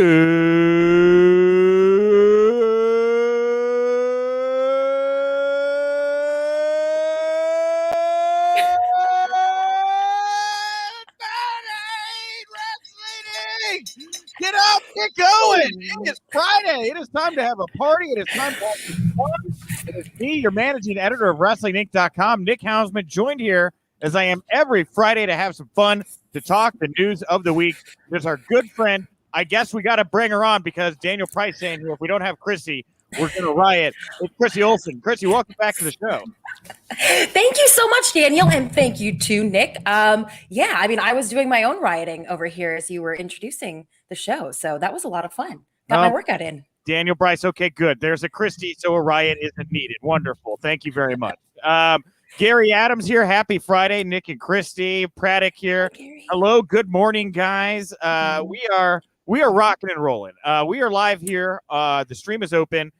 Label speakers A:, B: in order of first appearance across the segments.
A: Wrestling! Get up, get going. It is Friday. It is time to have a party. It is time to have some fun. It is me, your managing editor of WrestlingInc.com, Nick Hausman, joined here as I am every Friday to have some fun, to talk the news of the week. There's our good friend. I guess we got to bring her on because Daniel Price saying here, if we don't have Christy, we're going to riot. It's Christy Olson. Christy, welcome back to the show.
B: Thank you so much, Daniel, and thank you too, Nick. I was doing my own rioting over here as you were introducing the show, so that was a lot of fun. Got my workout in.
A: Daniel Price, okay, good. There's a Christy, so a riot isn't needed. Wonderful. Thank you very much. Gary Adams here. Happy Friday. Nick and Christy. Praddock here. Hello. Good morning, guys. We are rocking and rolling. We are live here. The stream is open.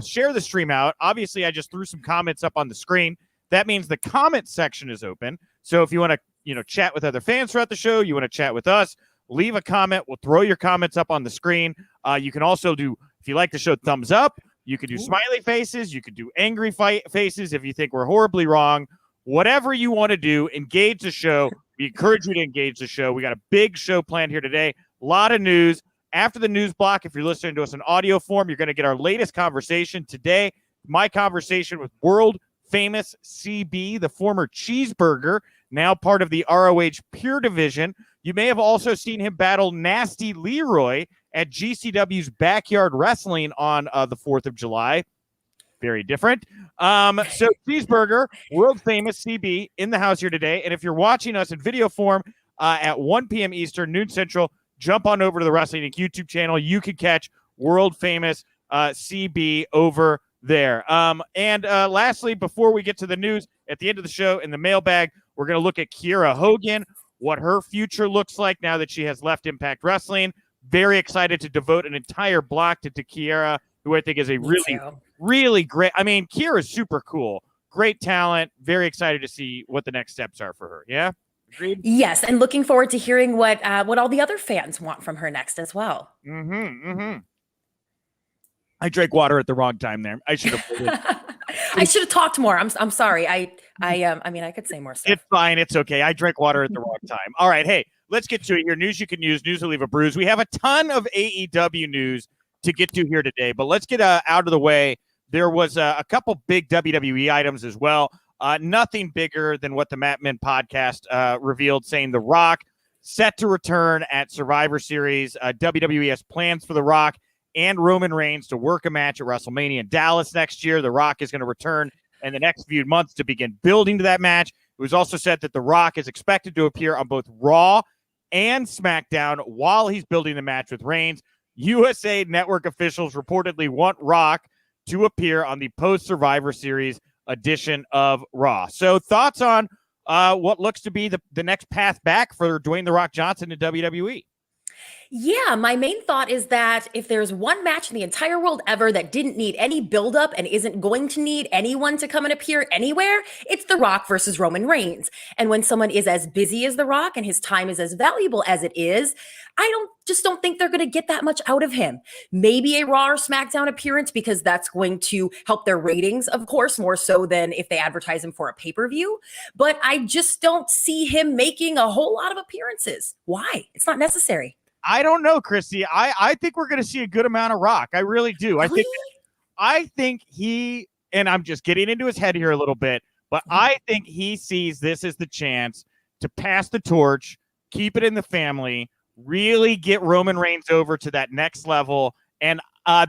A: Share the stream out. Obviously, I just threw some comments up on the screen. That means the comment section is open. So if you want to, chat with other fans throughout the show, you want to chat with us, leave a comment. We'll throw your comments up on the screen. You can also do, if you like the show, thumbs up. You could do smiley faces. You could do angry faces if you think we're horribly wrong. Whatever you want to do, engage the show. We encourage you to engage the show. We got a big show planned here today. A lot of news. After the news block, if you're listening to us in audio form, you're going to get our latest conversation today. My conversation with world famous CB, the former Cheeseburger, now part of the ROH Pure Division. You may have also seen him battle Nasty Leroy at GCW's Backyard Wrestling on the 4th of July. Very different. So Cheeseburger, world famous CB, in the house here today. And if you're watching us in video form at 1 p.m. Eastern, noon Central, jump on over to the Wrestling Inc. YouTube channel. You can catch world famous CB over there. Lastly, before we get to the news, at the end of the show in the mailbag, we're going to look at Kiera Hogan, what her future looks like now that she has left Impact Wrestling. Very excited to devote an entire block to Kiera, who I think is a really great. I mean, Kiera's super cool. Great talent. Very excited to see what the next steps are for her. Yeah? Agreed?
B: Yes, and looking forward to hearing what all the other fans want from her next as well.
A: I drank water at the wrong time there. I should have.
B: I should have talked more. I'm sorry. I could say more stuff.
A: It's fine. It's okay. I drank water at the wrong time. All right. Hey, let's get to it here. News you can use. News will leave a bruise. We have a ton of AEW news to get to here today, but let's get out of the way. There was a couple big WWE items as well. Nothing bigger than what the Matt Min podcast revealed, saying The Rock set to return at Survivor Series. WWE has plans for The Rock and Roman Reigns to work a match at WrestleMania in Dallas next year. The Rock is going to return in the next few months to begin building to that match. It was also said that The Rock is expected to appear on both Raw and SmackDown while he's building the match with Reigns. USA Network officials reportedly want Rock to appear on the post-Survivor Series edition of Raw. So thoughts on what looks to be the next path back for Dwayne The Rock Johnson in WWE?
B: Yeah, my main thought is that if there's one match in the entire world ever that didn't need any buildup and isn't going to need anyone to come and appear anywhere, it's The Rock versus Roman Reigns. And when someone is as busy as The Rock and his time is as valuable as it is, I don't think they're going to get that much out of him. Maybe a Raw or SmackDown appearance because that's going to help their ratings, of course, more so than if they advertise him for a pay-per-view. But I just don't see him making a whole lot of appearances. Why? It's not necessary.
A: I don't know, Christy. I think we're going to see a good amount of Rock. I really do.
B: Really?
A: I think he, and I'm just getting into his head here a little bit, but I think he sees this as the chance to pass the torch, keep it in the family, really get Roman Reigns over to that next level. And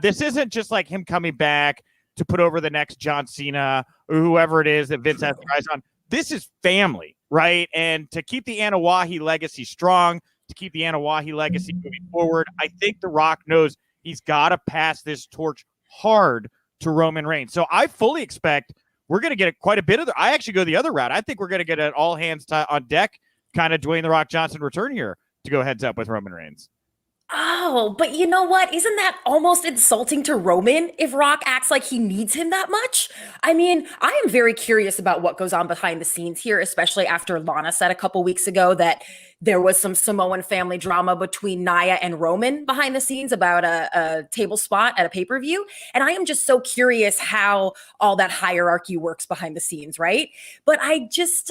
A: this isn't just like him coming back to put over the next John Cena or whoever it is that Vince has their eyes on. This is family, right? And to keep the Anawahi legacy strong, to keep the Anawahi legacy moving forward, I think The Rock knows he's got to pass this torch hard to Roman Reigns. So I fully expect we're going to get quite a bit of I actually go the other route. I think we're going to get an all hands on deck kind of Dwayne The Rock Johnson return here to go heads up with Roman Reigns.
B: Oh, but you know what? Isn't that almost insulting to Roman if Rock acts like he needs him that much? I mean, I am very curious about what goes on behind the scenes here, especially after Lana said a couple weeks ago that There was some Samoan family drama between Nia and Roman behind the scenes about a table spot at a pay-per-view. And I am just so curious how all that hierarchy works behind the scenes, right? But I just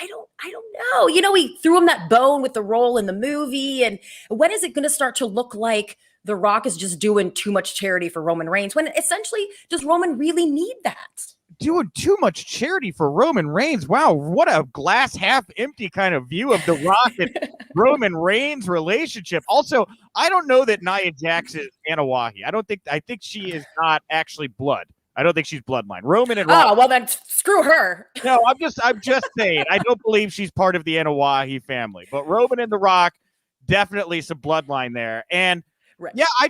B: I don't know. You know, he threw him that bone with the role in the movie. And when is it going to start to look like The Rock is just doing too much charity for Roman Reigns? When essentially, does Roman really need that?
A: Doing too much charity for Roman Reigns. Wow, what a glass half empty kind of view of The Rock and Roman Reigns relationship. Also, I don't know that Nia Jax is Anawahi. I think she is not actually blood. I don't think she's bloodline. Roman and Rock.
B: Oh, well then screw her.
A: No, I'm just saying. I don't believe she's part of the Anawahi family. But Roman and The Rock, definitely some bloodline there. And right. Yeah, I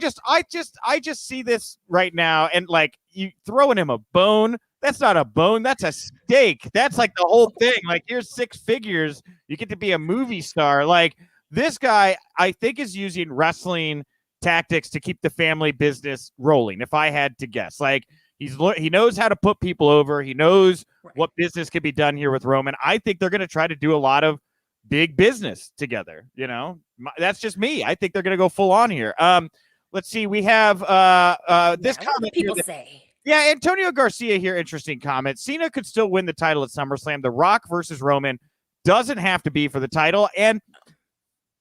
A: just see this right now, and like you throwing him a bone. That's not a bone. That's a steak. That's like the whole thing. Like, here's 6 figures. You get to be a movie star. Like, this guy, I think, is using wrestling tactics to keep the family business rolling, if I had to guess. Like, he knows how to put people over. He knows what business can be done here with Roman. I think they're going to try to do a lot of big business together. You know, that's just me. I think they're going to go full on here. Let's see. We have this comment.
B: People say.
A: Yeah, Antonio Garcia here. Interesting comment. Cena could still win the title at SummerSlam. The Rock versus Roman doesn't have to be for the title. And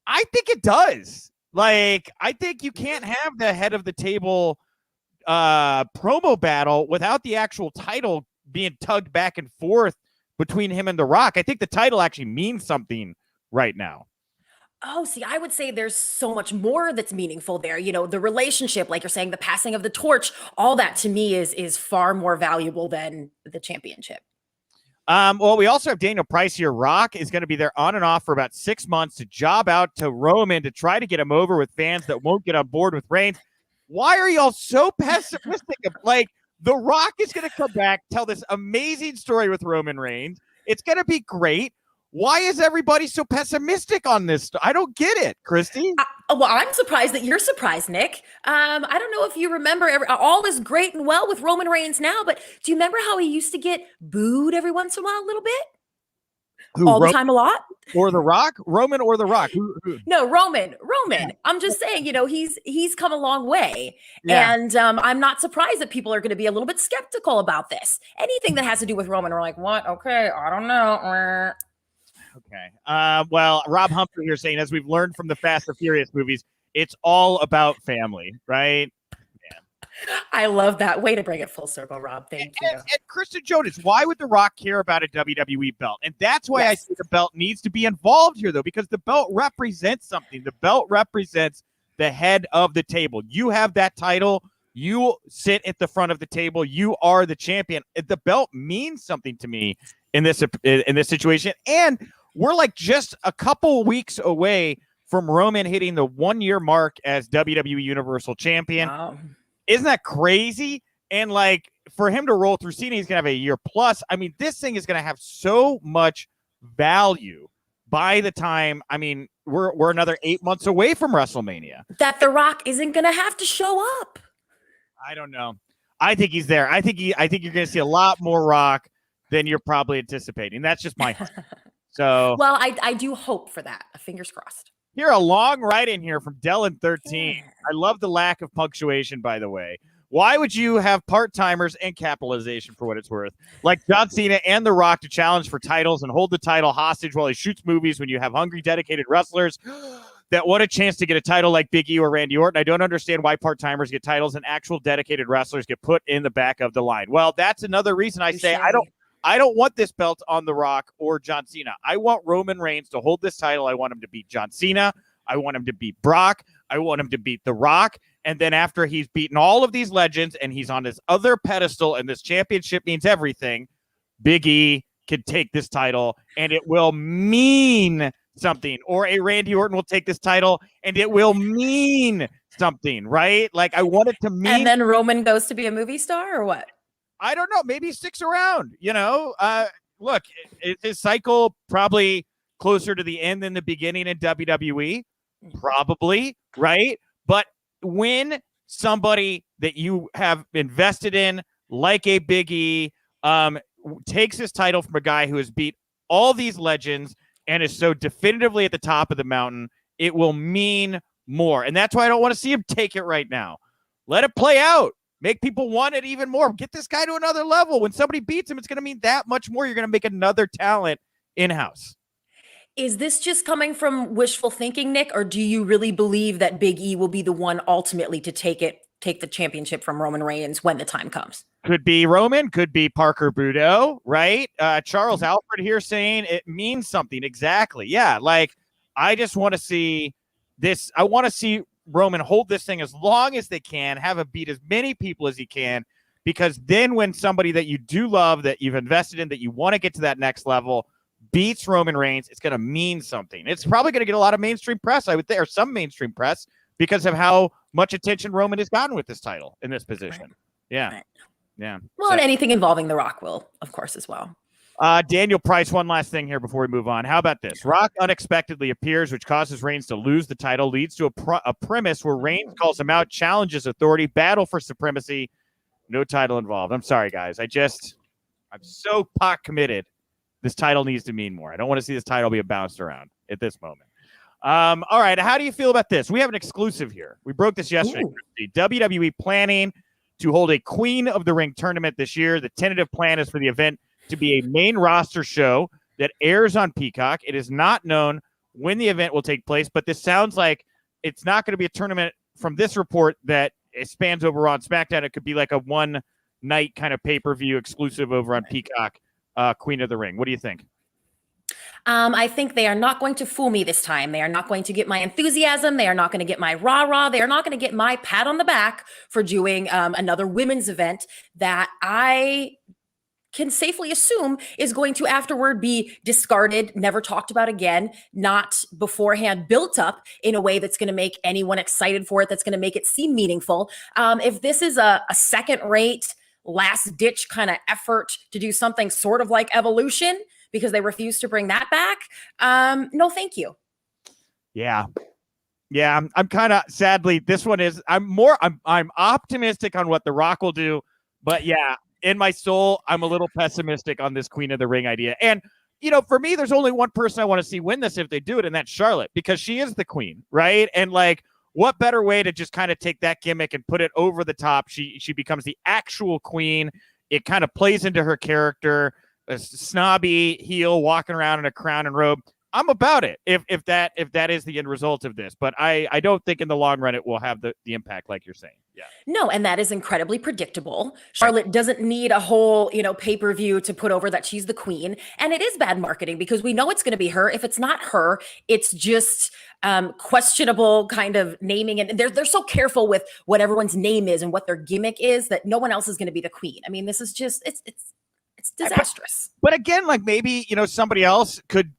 A: I think it does. Like, I think you can't have the head of the table promo battle without the actual title being tugged back and forth between him and The Rock. I think the title actually means something right now.
B: Oh, see, I would say there's so much more that's meaningful there. You know, the relationship, like you're saying, the passing of the torch, all that to me is far more valuable than the championship.
A: Well, we also have Daniel Price here. Rock is going to be there on and off for about 6 months to job out to Roman to try to get him over with fans that won't get on board with Reigns. Why are y'all so pessimistic? Like, The Rock is going to come back, tell this amazing story with Roman Reigns. It's going to be great. Why is everybody so pessimistic on this? I don't get it, Christy.
B: Well, I'm surprised that you're surprised, Nick. I don't know if you remember, all is great and well with Roman Reigns now, but do you remember how he used to get booed every once in a while a little bit? All the time, a lot?
A: Or The Rock? Roman or The Rock? Who?
B: No, Roman. Yeah. I'm just saying, you know, he's come a long way. Yeah. And I'm not surprised that people are going to be a little bit skeptical about this. Anything that has to do with Roman, we're like, what? Okay, I don't know.
A: Okay. Well, Rob Humphrey here saying, as we've learned from the Fast and Furious movies, it's all about family, right? Yeah.
B: I love that. Way to bring it full circle, Rob. Thank you.
A: And Kristen Jonas, why would The Rock care about a WWE belt? And that's why I say the belt needs to be involved here, though, because the belt represents something. The belt represents the head of the table. You have that title. You sit at the front of the table. You are the champion. The belt means something to me in this situation. And we're like just a couple weeks away from Roman hitting the 1-year mark as WWE Universal Champion.
B: Wow.
A: Isn't that crazy? And like for him to roll through Cena, he's going to have a year plus. I mean, this thing is going to have so much value by the time, I mean, we're another 8 months away from WrestleMania.
B: That The Rock isn't going to have to show up.
A: I don't know. I think he's there. I think you're going to see a lot more Rock than you're probably anticipating. That's just my So,
B: well, I do hope for that. Fingers crossed.
A: Here, a long write-in here from Dellen13. Yeah. I love the lack of punctuation, by the way. Why would you have part-timers and capitalization for what it's worth? Like John Cena and The Rock to challenge for titles and hold the title hostage while he shoots movies when you have hungry, dedicated wrestlers that want a chance to get a title like Big E or Randy Orton. I don't understand why part-timers get titles and actual dedicated wrestlers get put in the back of the line. Well, that's another reason I say I don't want this belt on The Rock or John Cena. I want Roman Reigns to hold this title. I want him to beat John Cena. I want him to beat Brock. I want him to beat The Rock. And then after he's beaten all of these legends and he's on this other pedestal and this championship means everything, Big E can take this title and it will mean something. Or a Randy Orton will take this title and it will mean something, right? Like I want it to mean.
B: And then Roman goes to be a movie star or what?
A: I don't know. Maybe he sticks around, you know. Look, his cycle probably closer to the end than the beginning in WWE, probably, right? But when somebody that you have invested in, like a Big E, takes his title from a guy who has beat all these legends and is so definitively at the top of the mountain, it will mean more. And that's why I don't want to see him take it right now. Let it play out. Make people want it even more. Get this guy to another level. When somebody beats him, it's going to mean that much more. You're going to make another talent in-house.
B: Is this just coming from wishful thinking, Nick, or do you really believe that Big E will be the one ultimately to take the championship from Roman Reigns when the time comes?
A: Could be Roman, could be Parker Boudreaux, right? Charles Alfred here saying it means something. Exactly. Yeah, like I just want to see this. I want to see Roman hold this thing as long as they can, have him beat as many people as he can, because then when somebody that you do love, that you've invested in, that you want to get to that next level, beats Roman Reigns, it's going to mean something. It's probably going to get a lot of mainstream press, I would think, or some mainstream press, because of how much attention Roman has gotten with this title in this position. Right. Yeah.
B: Right.
A: Yeah.
B: Well, and anything involving The Rock will, of course, as well.
A: Daniel Price, one last thing here before we move on. How about this? Rock unexpectedly appears, which causes Reigns to lose the title, leads to a premise where Reigns calls him out, challenges authority, battle for supremacy. No title involved. I'm sorry, guys. I'm so pot committed. This title needs to mean more. I don't want to see this title be bounced around at this moment. All right. How do you feel about this? We have an exclusive here. We broke this yesterday. WWE planning to hold a Queen of the Ring tournament this year. The tentative plan is for the event to be a main roster show that airs on Peacock. It is not known when the event will take place, but this sounds like it's not going to be a tournament from this report that it spans over on SmackDown. It could be like a one-night kind of pay-per-view exclusive over on Peacock, Queen of the Ring. What do you think?
B: I think they are not going to fool me this time. They are not going to get my enthusiasm. They are not going to get my rah-rah. They are not going to get my pat on the back for doing another women's event that I can safely assume is going to afterward be discarded, never talked about again, not beforehand built up in a way that's going to make anyone excited for it, that's going to make it seem meaningful. If this is a second-rate, last-ditch kind of effort to do something sort of like Evolution, because they refuse to bring that back, no thank you. Yeah,
A: I'm kind of, sadly, this one is, I'm optimistic on what The Rock will do, but yeah, in my soul, I'm a little pessimistic on this Queen of the Ring idea. And, you know, for me, there's only one person I want to see win this if they do it, and that's Charlotte, because she is the queen, right? And like, what better way to just kind of take that gimmick and put it over the top? She becomes the actual queen. It kind of plays into her character, a snobby heel walking around in a crown and robe. I'm about it if that is the end result of this, but I don't think in the long run it will have the impact like you're saying. Yeah.
B: No, and that is incredibly predictable. Charlotte doesn't need a whole, pay-per-view to put over that she's the queen. And it is bad marketing because we know it's going to be her. If it's not her, it's just questionable kind of naming. And they're so careful with what everyone's name is and what their gimmick is that no one else is going to be the queen. I mean, this is just, it's disastrous.
A: But again, like maybe, somebody else could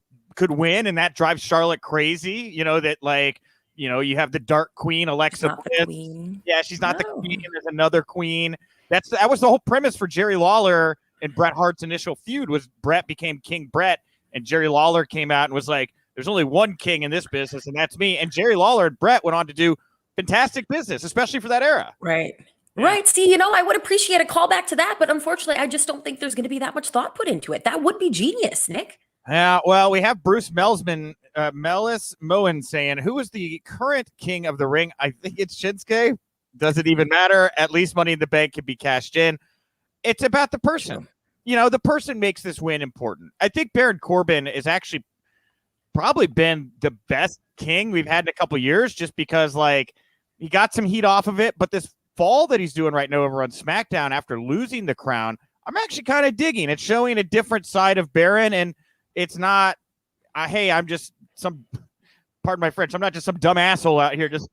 A: win and that drives Charlotte crazy, that like, you have the Dark Queen, Alexa Bliss. Yeah, she's not the queen. There's another queen. That was the whole premise for Jerry Lawler and Bret Hart's initial feud was Bret became King Bret, and Jerry Lawler came out and was like, there's only one king in this business, and that's me. And Jerry Lawler and Bret went on to do fantastic business, especially for that era.
B: Right. Yeah. Right. See, I would appreciate a callback to that, but unfortunately, I just don't think there's going to be that much thought put into it. That would be genius, Nick.
A: Yeah, well, we have Bruce Mellis Moen saying, who is the current king of the ring? I think it's Shinsuke. Does it even matter? At least Money in the Bank can be cashed in. It's about the person. The person makes this win important. I think Baron Corbin is actually probably been the best king we've had in a couple of years just because, like, he got some heat off of it. But this fall that he's doing right now over on SmackDown after losing the crown, I'm actually kind of digging. It's showing a different side of Baron, and it's not, hey, I'm just pardon my French, I'm not just some dumb asshole out here just,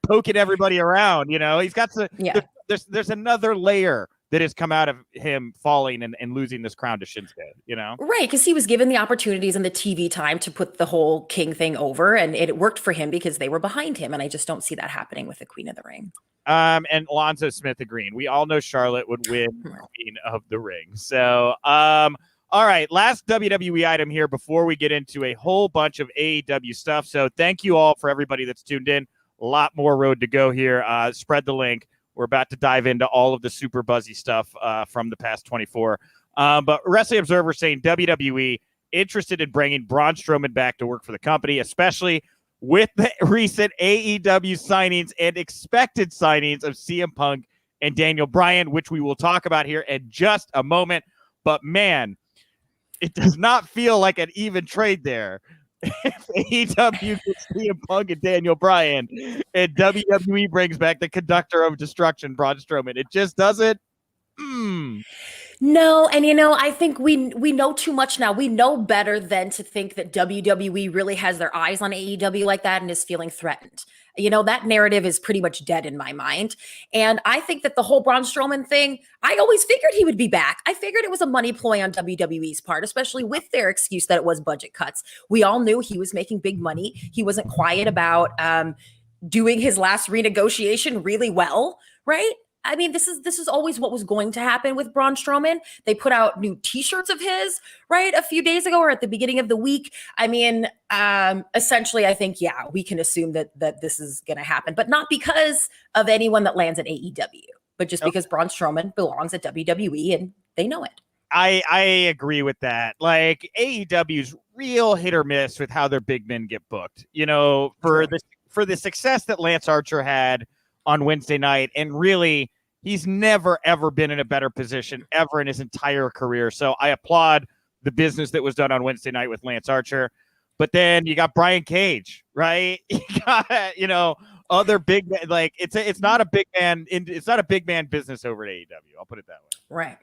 A: poking everybody around, He's got there's another layer that has come out of him falling and losing this crown to Shinsuke,
B: Right, because he was given the opportunities and the TV time to put the whole king thing over, and it worked for him because they were behind him, and I just don't see that happening with the Queen of the Ring.
A: And Alonzo Smith agreeing. We all know Charlotte would win Queen of the Ring. So, all right, last WWE item here before we get into a whole bunch of AEW stuff. So thank you all for everybody that's tuned in. A lot more road to go here. Spread the link. We're about to dive into all of the super buzzy stuff from the past 24. But Wrestling Observer saying WWE interested in bringing Braun Strowman back to work for the company, especially with the recent AEW signings and expected signings of CM Punk and Daniel Bryan, which we will talk about here in just a moment. But man, it does not feel like an even trade there. If AEW gets CM Punk and Daniel Bryan and WWE brings back the conductor of destruction, Braun Strowman, it just doesn't.
B: No, and I think we know too much now. We know better than to think that WWE really has their eyes on AEW like that and is feeling threatened. That narrative is pretty much dead in my mind. And I think that the whole Braun Strowman thing, I always figured he would be back. I figured it was a money ploy on WWE's part, especially with their excuse that it was budget cuts. We all knew he was making big money. He wasn't quiet about doing his last renegotiation really well, right? I mean, this is always what was going to happen with Braun Strowman. They put out new T-shirts of his, right, a few days ago or at the beginning of the week. I mean, essentially, I think, yeah, we can assume that this is going to happen, but not because of anyone that lands at AEW, but just because Braun Strowman belongs at WWE and they know it.
A: I agree with that. Like, AEW's real hit or miss with how their big men get booked. For the success that Lance Archer had on Wednesday night, and really, he's never, ever been in a better position ever in his entire career. So I applaud the business that was done on Wednesday night with Lance Archer. But then you got Brian Cage, right? You got, other big, like it's not a big man business over at AEW. I'll put it that way.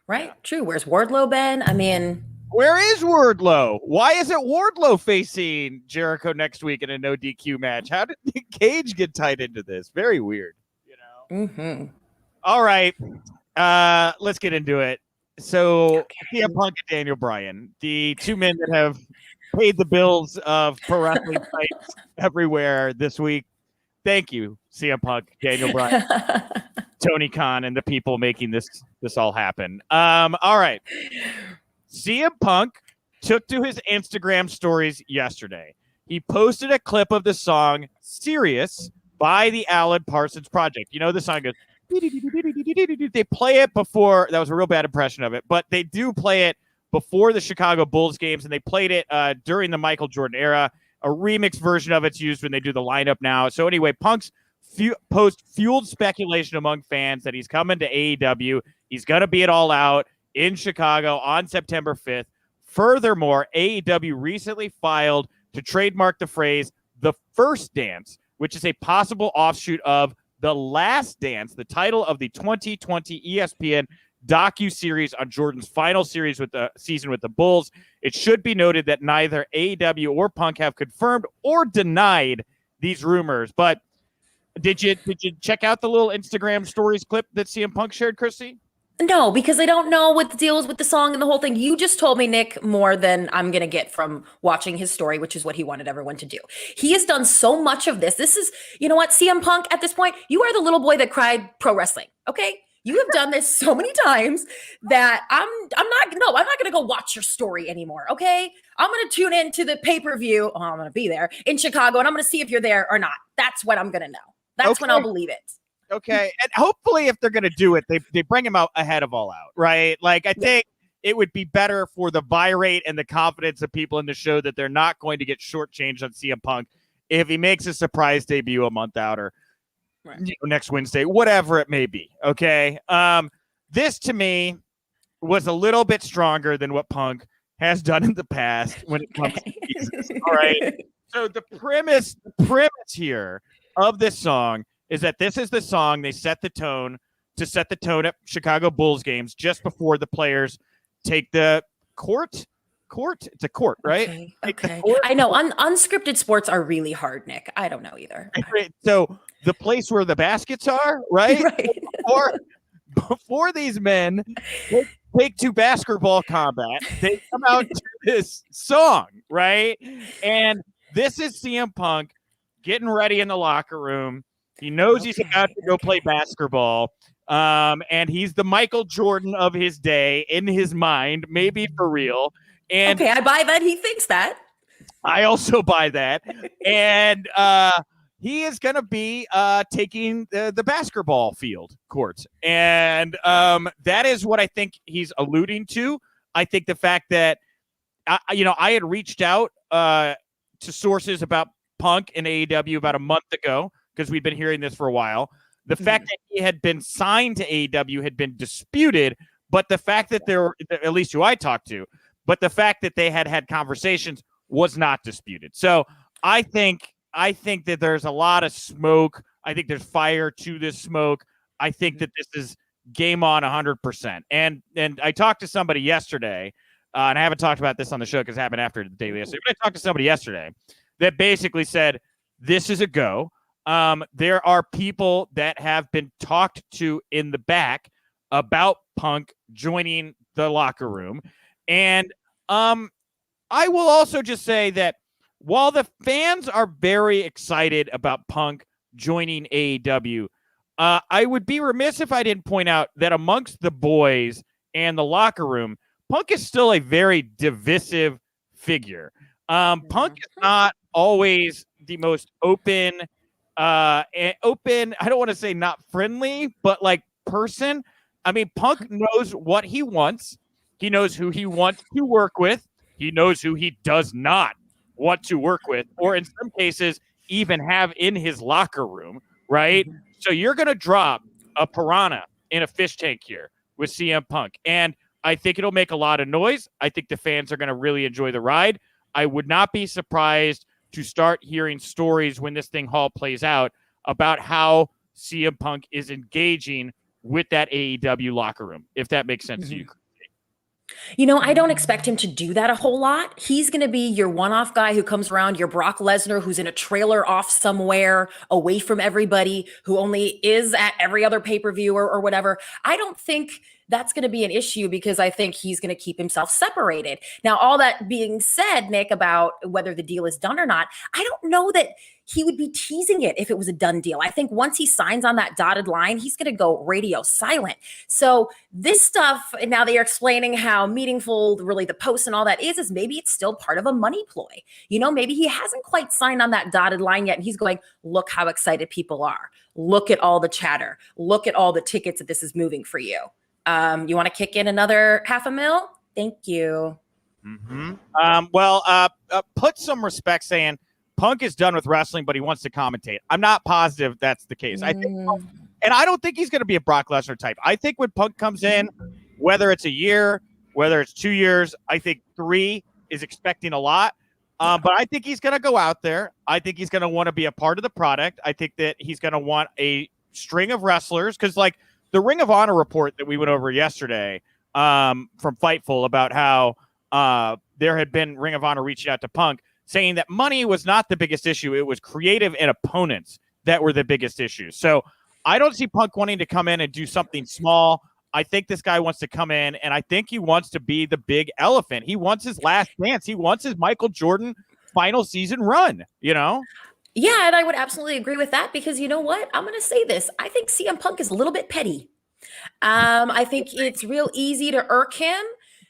B: Right. Yeah. True. Where's Wardlow been? I mean,
A: where is Wardlow? Why isn't Wardlow facing Jericho next week in a no DQ match? How did Cage get tied into this? Very weird,
B: Mm-hmm.
A: All right, let's get into it. So, CM Punk and Daniel Bryan, the two men that have paid the bills of pro wrestling fights everywhere this week. Thank you, CM Punk, Daniel Bryan, Tony Khan, and the people making this all happen. All right. CM Punk took to his Instagram stories yesterday. He posted a clip of the song Serious by the Alan Parsons Project. The song goes, they play it before, that was a real bad impression of it, but they do play it before the Chicago Bulls games, and they played it during the Michael Jordan era. A remix version of it's used when they do the lineup now. So anyway, Punk's post fueled speculation among fans that he's coming to AEW. He's going to be it all out in Chicago on September 5th. Furthermore, AEW recently filed to trademark the phrase "The First Dance," which is a possible offshoot of "The Last Dance," the title of the 2020 ESPN docu-series on Jordan's final series with the season with the Bulls. It should be noted that neither AEW or Punk have confirmed or denied these rumors. But did you check out the little Instagram stories clip that CM Punk shared, Christy?
B: No, because I don't know what the deal is with the song and the whole thing. You just told me, Nick, more than I'm going to get from watching his story, which is what he wanted everyone to do. He has done so much of this. This is, you know what, CM Punk, at this point, you are the little boy that cried pro wrestling, okay? You have done this so many times that I'm not going to go watch your story anymore, okay? I'm going to tune in to the pay-per-view. Oh, I'm going to be there in Chicago, and I'm going to see if you're there or not. That's what I'm going to know. That's when I'll believe it.
A: Okay, and hopefully if they're going to do it, they bring him out ahead of All Out, right? Like, I think it would be better for the buy rate and the confidence of people in the show that they're not going to get shortchanged on CM Punk if he makes a surprise debut a month out or next Wednesday, whatever it may be, okay? This, to me, was a little bit stronger than what Punk has done in the past when it comes to Jesus, all right? So the premise here of this song is that this is the song they set the tone at Chicago Bulls games just before the players take the court. It's a court, right?
B: Okay. I know unscripted sports are really hard, Nick. I don't know either.
A: So the place where the baskets are, right? Before these men take to basketball combat, they come out to this song, right? And this is CM Punk getting ready in the locker room. He knows he's about to go play basketball, and he's the Michael Jordan of his day in his mind, maybe for real. And
B: I buy that he thinks that.
A: I also buy that. And he is going to be taking the basketball field court. And that is what I think he's alluding to. I think the fact that I had reached out to sources about Punk and AEW about a month ago because we'd been hearing this for a while. The fact that he had been signed to AEW had been disputed, but the fact that there were, at least who I talked to, but the fact that they had conversations was not disputed. So I think that there's a lot of smoke. I think there's fire to this smoke. I think that this is game on 100%. And I talked to somebody yesterday, and I haven't talked about this on the show because it happened after the daily yesterday, but I talked to somebody yesterday that basically said, this is a go. There are people that have been talked to in the back about Punk joining the locker room. And I will also just say that while the fans are very excited about Punk joining AEW, I would be remiss if I didn't point out that amongst the boys and the locker room, Punk is still a very divisive figure. Punk is not always the most open, I don't want to say not friendly, but like person. I mean, Punk knows what he wants. He knows who he wants to work with. He knows who he does not want to work with, or in some cases, even have in his locker room, right? So you're going to drop a piranha in a fish tank here with CM Punk. And I think it'll make a lot of noise. I think the fans are going to really enjoy the ride. I would not be surprised to start hearing stories when this thing all plays out about how CM Punk is engaging with that AEW locker room, if that makes sense to you.
B: I don't expect him to do that a whole lot. He's going to be your one-off guy who comes around, your Brock Lesnar who's in a trailer off somewhere away from everybody, who only is at every other pay-per-view or whatever. I don't think that's going to be an issue because I think he's going to keep himself separated. Now, all that being said, Nick, about whether the deal is done or not, I don't know that he would be teasing it if it was a done deal. I think once he signs on that dotted line, he's going to go radio silent. So this stuff, and now they are explaining how meaningful really the post and all that is maybe it's still part of a money ploy. Maybe he hasn't quite signed on that dotted line yet. And he's going, look how excited people are. Look at all the chatter. Look at all the tickets that this is moving for you. You want to kick in another $500,000? Thank you.
A: Put some respect saying Punk is done with wrestling, but he wants to commentate. I'm not positive that's the case. I think, and I don't think he's going to be a Brock Lesnar type. I think when Punk comes in, whether it's a year, whether it's 2 years, I think 3 is expecting a lot. But I think he's going to go out there. I think he's going to want to be a part of the product. I think that he's going to want a string of wrestlers because, like, the Ring of Honor report that we went over yesterday from Fightful about how there had been Ring of Honor reaching out to Punk saying that money was not the biggest issue. It was creative and opponents that were the biggest issues. So I don't see Punk wanting to come in and do something small. I think this guy wants to come in, and I think he wants to be the big elephant. He wants his last dance. He wants his Michael Jordan final season run,
B: Yeah, and I would absolutely agree with that because you know what? I'm going to say this. I think CM Punk is a little bit petty. I think it's real easy to irk him.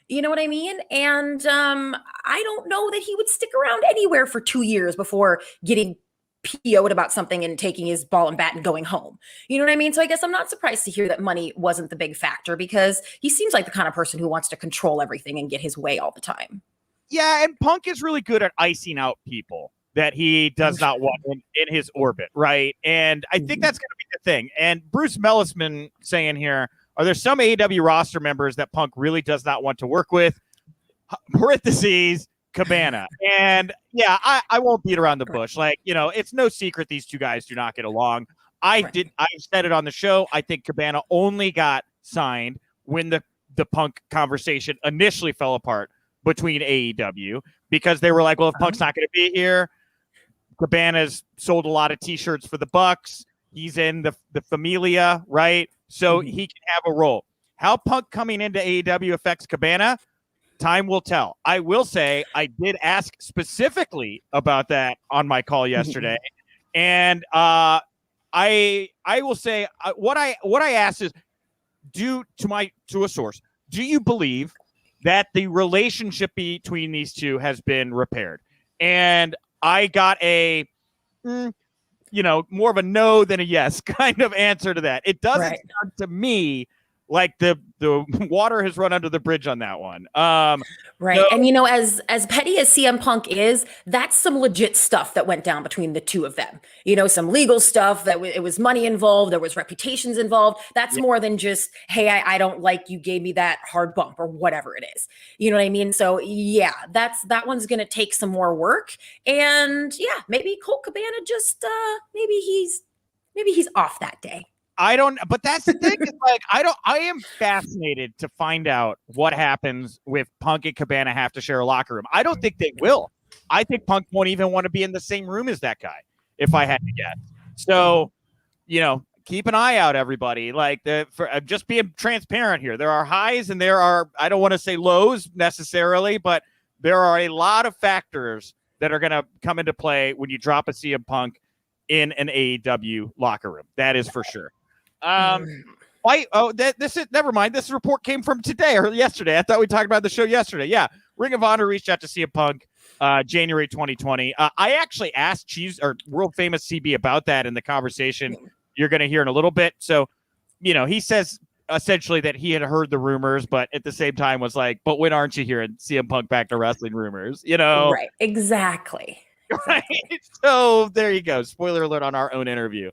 B: You know what I mean? And I don't know that he would stick around anywhere for 2 years before getting PO'd about something and taking his ball and bat and going home. You know what I mean? So I guess I'm not surprised to hear that money wasn't the big factor because he seems like the kind of person who wants to control everything and get his way all the time.
A: Yeah, and Punk is really good at icing out people that he does not want in his orbit, right? And I think that's going to be the thing. And Bruce Mellisman saying here, are there some AEW roster members that Punk really does not want to work with? Parentheses, Cabana. And yeah, I won't beat around the bush. Like, it's no secret these two guys do not get along. I said it on the show. I think Cabana only got signed when the Punk conversation initially fell apart between AEW because they were like, well, if Punk's not going to be here, Cabana's sold a lot of T-shirts for the Bucks. He's in the Familia, right? So he can have a role. How Punk coming into AEW affects Cabana, time will tell. I will say I did ask specifically about that on my call yesterday, and I will say what I asked is, to a source, do you believe that the relationship between these two has been repaired? And I got a, more of a no than a yes kind of answer to that. It doesn't sound to me like the water has run under the bridge on that one.
B: Right.
A: So,
B: And as petty as CM Punk is, that's some legit stuff that went down between the two of them. Some legal stuff that it was money involved, there was reputations involved. That's
A: yeah,
B: more than just, hey, I don't like you gave me that hard bump or whatever it is. You know what I mean? So yeah, that one's gonna take some more work. And yeah, maybe Colt Cabana just maybe he's off that day.
A: I don't, but that's the thing. Is like, I am fascinated to find out what happens with Punk and Cabana have to share a locker room. I don't think they will. I think Punk won't even want to be in the same room as that guy, if I had to guess. So, keep an eye out, everybody. Like, just being transparent here. There are highs and there are, I don't want to say lows necessarily, but there are a lot of factors that are going to come into play when you drop a CM Punk in an AEW locker room. That is for sure. Never mind. This report came from today or yesterday. I thought we talked about the show yesterday. Yeah. Ring of Honor reached out to CM Punk January 2020. I actually asked world famous CB about that in the conversation you're going to hear in a little bit. So, he says essentially that he had heard the rumors, but at the same time was like, but when aren't you hearing CM Punk back to wrestling rumors?
B: Right. Exactly.
A: Right. So there you go. Spoiler alert on our own interview.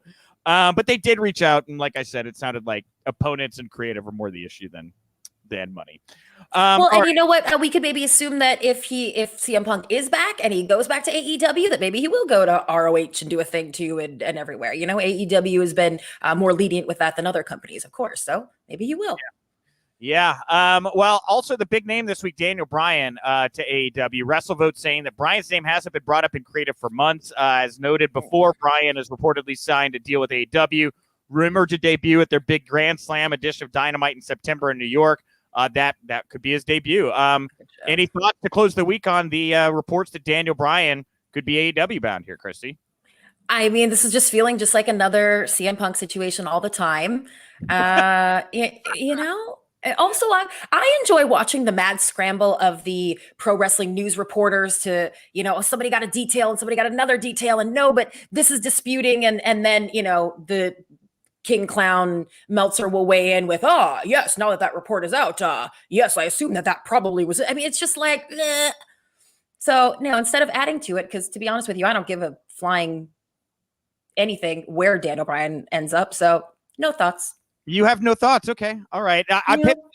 A: But they did reach out, and like I said, it sounded like opponents and creative are more the issue than money.
B: And you know what? We could maybe assume that if CM Punk is back and he goes back to AEW, that maybe he will go to ROH and do a thing too, and everywhere. AEW has been more lenient with that than other companies, of course. So maybe he will.
A: Yeah. Well, also the big name this week, Daniel Bryan to AEW. WrestleVote saying that Bryan's name hasn't been brought up in creative for months. As noted before, Bryan has reportedly signed a deal with AEW, rumored to debut at their big Grand Slam edition of Dynamite in September in New York. That could be his debut. Any thoughts to close the week on the reports that Daniel Bryan could be AEW bound here, Christy?
B: I mean, this is just feeling just like another CM Punk situation all the time. Also, I enjoy watching the mad scramble of the pro wrestling news reporters to, somebody got a detail and somebody got another detail and no, but this is disputing. And then, the King Clown Meltzer will weigh in with, yes, now that report is out. Yes, I assume that probably was, it's just like, eh. So no, instead of adding to it, because to be honest with you, I don't give a flying anything where Daniel Bryan ends up. So no thoughts.
A: You have no thoughts. Okay. All right.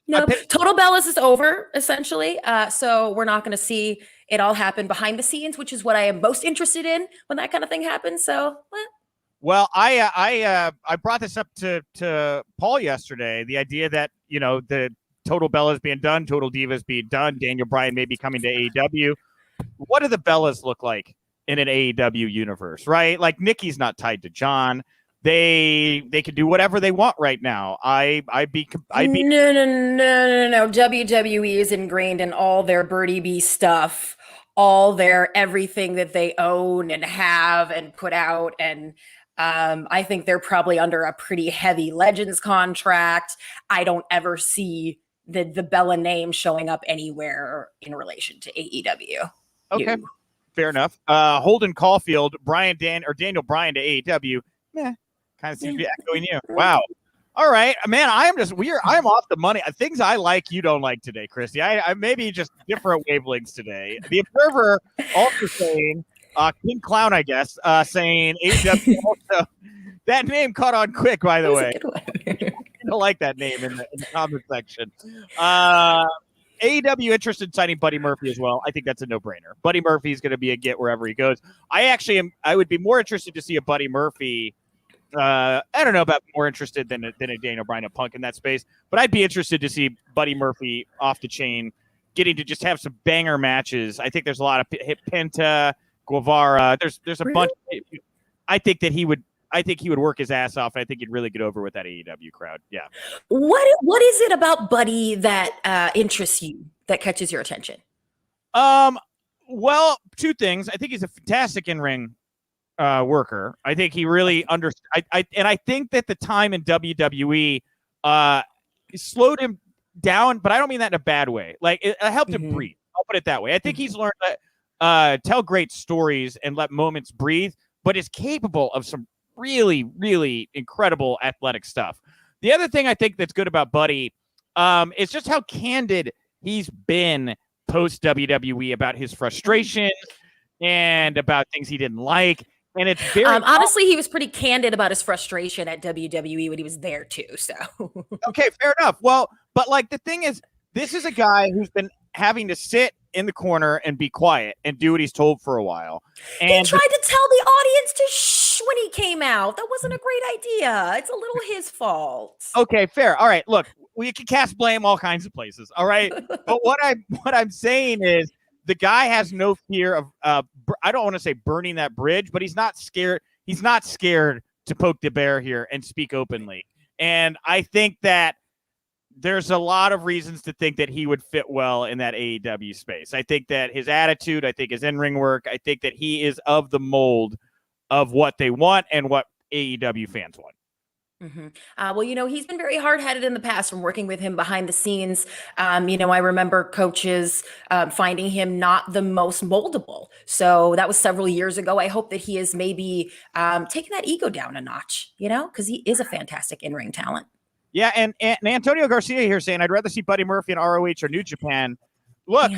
B: No. Total Bellas is over, essentially. So we're not going to see it all happen behind the scenes, which is what I am most interested in when that kind of thing happens. So,
A: well, I brought this up to Paul yesterday. The idea that, the Total Bellas being done, Total Divas being done, Daniel Bryan may be coming to AEW. What do the Bellas look like in an AEW universe, right? Like Nikki's not tied to John. They can do whatever they want right now. No.
B: WWE is ingrained in all their Birdie B stuff, all their everything that they own and have and put out. And I think they're probably under a pretty heavy Legends contract. I don't ever see the Bella name showing up anywhere in relation to AEW.
A: Okay, fair enough. Holden Caulfield, Daniel Bryan to AEW. Yeah. Kind of seems to be echoing you. Wow. All right, man. I'm off the money. Things I like, you don't like today, Christy. I maybe just different wavelengths today. The Observer also saying, King Clown, I guess, saying AEW also. That name caught on quick, by the way. I don't like that name in the comment section. AEW interested in signing Buddy Murphy as well. I think that's a no-brainer. Buddy Murphy is going to be a get wherever he goes. I would be more interested to see a Buddy Murphy. I don't know about more interested than a Daniel Bryan and Punk in that space, but I'd be interested to see Buddy Murphy off the chain, getting to just have some banger matches. I think there's a lot of Penta, Guevara. There's a bunch. I think he would work his ass off. And I think he'd really get over with that AEW crowd. Yeah.
B: What is it about Buddy that interests you, that catches your attention?
A: Well, two things. I think he's a fantastic in-ring worker. I think he really understood. I think that the time in WWE slowed him down, but I don't mean that in a bad way. Like it helped him breathe. I'll put it that way. I think he's learned to tell great stories and let moments breathe, but is capable of some really, really incredible athletic stuff. The other thing I think that's good about Buddy is just how candid he's been post WWE about his frustrations and about things he didn't like. And it's very
B: honestly, he was pretty candid about his frustration at WWE when he was there too. So
A: okay, fair enough. Well, but like the thing is, this is a guy who's been having to sit in the corner and be quiet and do what he's told for a while. And
B: he tried to tell the audience to shh when he came out. That wasn't a great idea. It's a little his fault.
A: Okay, fair. All right, look, we can cast blame all kinds of places. All right, but what I'm saying is the guy has no fear of I don't want to say burning that bridge, but he's not scared. He's not scared to poke the bear here and speak openly. And I think that there's a lot of reasons to think that he would fit well in that AEW space. I think that his attitude, I think his in-ring work, I think that he is of the mold of what they want and what AEW fans want.
B: Mm-hmm. Well, he's been very hard-headed in the past from working with him behind the scenes. I remember coaches finding him not the most moldable. So that was several years ago. I hope that he is maybe taking that ego down a notch, because he is a fantastic in-ring talent.
A: Yeah, and Antonio Garcia here saying, I'd rather see Buddy Murphy in ROH or New Japan. Look,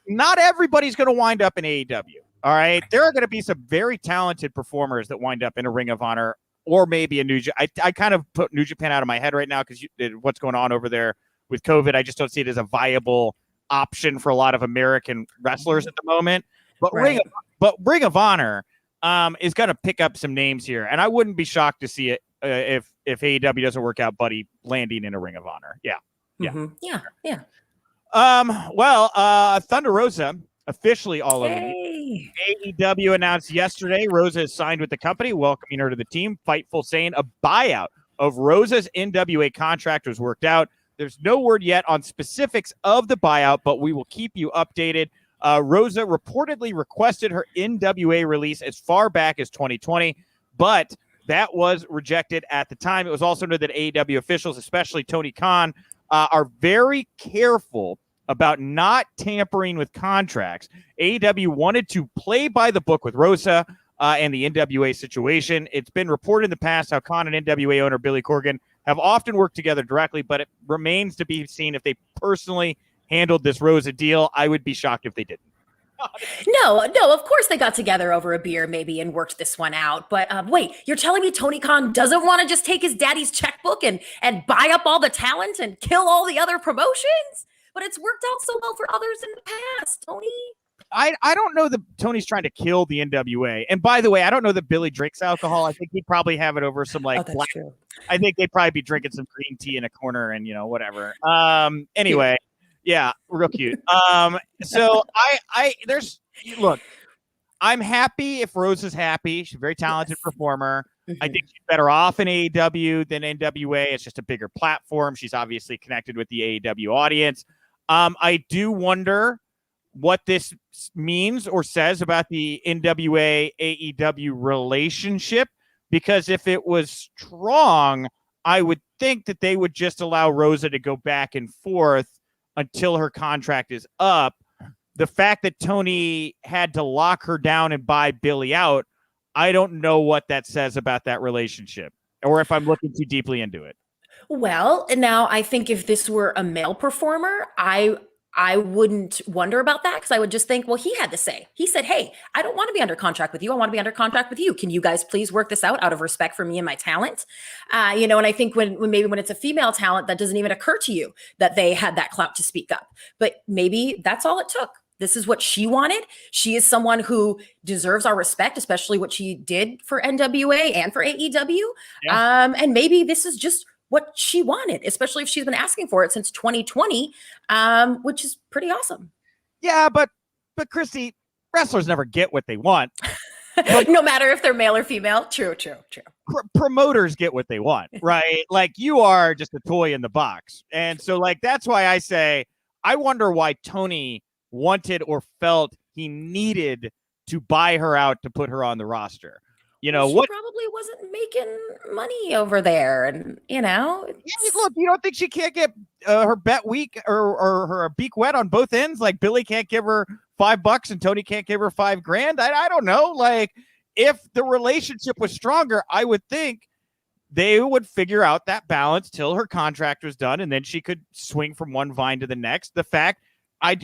A: not everybody's going to wind up in AEW, all right? There are going to be some very talented performers that wind up in a Ring of Honor or maybe a New Japan. I kind of put New Japan out of my head right now because what's going on over there with COVID. I just don't see it as a viable option for a lot of American wrestlers at the moment. But
B: right.
A: Ring of Honor is going to pick up some names here, and I wouldn't be shocked to see it if AEW doesn't work out, Buddy landing in a Ring of Honor. Yeah.
B: Mm-hmm. Yeah.
A: Thunder Rosa officially all over. AEW announced yesterday Rosa has signed with the company, welcoming her to the team. Fightful saying a buyout of Rosa's NWA contract was worked out. There's no word yet on specifics of the buyout, but we will keep you updated. Rosa reportedly requested her NWA release as far back as 2020, but that was rejected at the time. It was also noted that AEW officials, especially Tony Khan, are very careful about not tampering with contracts. AEW wanted to play by the book with Rosa and the NWA situation. It's been reported in the past how Khan and NWA owner Billy Corgan have often worked together directly, but it remains to be seen if they personally handled this Rosa deal. I would be shocked if they didn't.
B: No, of course they got together over a beer maybe and worked this one out. But wait, you're telling me Tony Khan doesn't want to just take his daddy's checkbook and buy up all the talent and kill all the other promotions? But it's worked out so well for others in the past, Tony.
A: I don't know that Tony's trying to kill the NWA. And by the way, I don't know that Billy drinks alcohol. I think he'd probably have it over some black.
B: True.
A: I think they'd probably be drinking some green tea in a corner and whatever. Anyway, yeah, real cute. So look, I'm happy if Rose is happy. She's a very talented performer. Mm-hmm. I think she's better off in AEW than NWA. It's just a bigger platform. She's obviously connected with the AEW audience. I do wonder what this means or says about the NWA AEW relationship, because if it was strong, I would think that they would just allow Rosa to go back and forth until her contract is up. The fact that Tony had to lock her down and buy Billy out, I don't know what that says about that relationship, or if I'm looking too deeply into it.
B: Well, now I think if this were a male performer, I wouldn't wonder about that, because I would just think, well, he had to say. He said, hey, I don't want to be under contract with you. I want to be under contract with you. Can you guys please work this out of respect for me and my talent? And I think when it's a female talent, that doesn't even occur to you that they had that clout to speak up. But maybe that's all it took. This is what she wanted. She is someone who deserves our respect, especially what she did for NWA and for AEW. Yeah. And maybe this is just what she wanted, especially if she's been asking for it since 2020, which is pretty awesome.
A: Yeah, but Christy, wrestlers never get what they want.
B: No matter if they're male or female. True.
A: Promoters get what they want, right? Like, you are just a toy in the box. And so, that's why I say, I wonder why Tony wanted or felt he needed to buy her out to put her on the roster. She
B: probably wasn't making money over there, and
A: look, you don't think she can't get her bet weak or her beak wet on both ends? Like, Billy can't give her $5 and Tony can't give her $5,000. I don't know. Like, if the relationship was stronger, I would think they would figure out that balance till her contract was done, and then she could swing from one vine to the next. The fact,